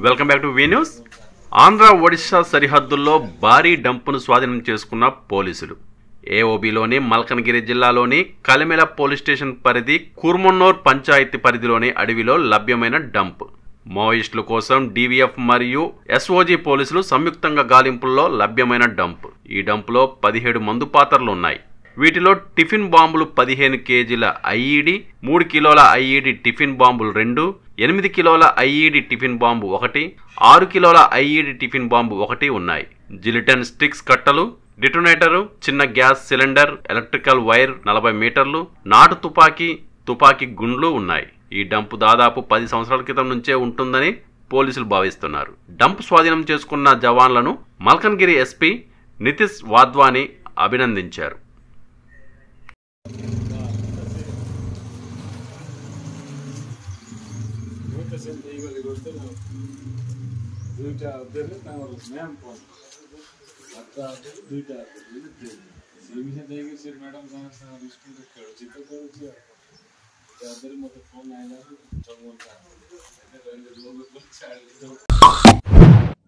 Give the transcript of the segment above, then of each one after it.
Welcome back to V news. Andhra Odisha సరిహద్దుల్లో భారీ డంపును స్వాధీనం చేసుకున్న పోలీసులు. ఏఓబిలోని మల్కనగిరి జిల్లాలోని కలిమెల పోలీస్ స్టేషన్ పరిధి కుర్మన్నూర్ పంచాయతీ పరిధిలోని అడవిలో లభ్యమైన డంప్. మావోయిస్టుల కోసం డివిఎఫ్ మరియు ఎస్ఓజీ పోలీసులు సంయుక్తంగా గాలింపుల్లో లభ్యమైన డంప్. ఈ డంపులో 17 మందు పాత్రలు ఉన్నాయి. వీటిలో టిఫిన్ బాంబులు 15 కేజీల ఐఈడి, 3 కిలోల ఐఈడి టిఫిన్ బాంబులు 2, 8 కిలోల ఐఈడి టిఫిన్ బాంబు 1, 6 కిలోల ఐఈడి టిఫిన్ బాంబు 1 ఉన్నాయి. జిలిటన్ స్టిక్స్ కట్టలు, డిటోనేటరు, చిన్న గ్యాస్ సిలిండర్, ఎలక్ట్రికల్ వైర్ 40 మీటర్లు, నాటు తుపాకీ గుండ్లు ఉన్నాయి. ఈ డంపు దాదాపు 10 సంవత్సరాల క్రితం నుంచే ఉంటుందని పోలీసులు భావిస్తున్నారు. డంప్ స్వాధీనం చేసుకున్న జవాన్లను మల్కన్గిరి ఎస్పీ నితీష్ వాద్వాని అభినందించారు.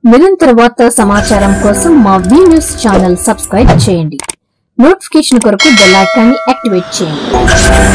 నిరంతర వార్తా సమాచారం కోసం మా వి న్యూస్ ఛానల్ సబ్స్క్రైబ్ చేయండి. నోటిఫికేషన్ కొరకు బెల్ ఐకాన్ ని యాక్టివేట్ చేయండి.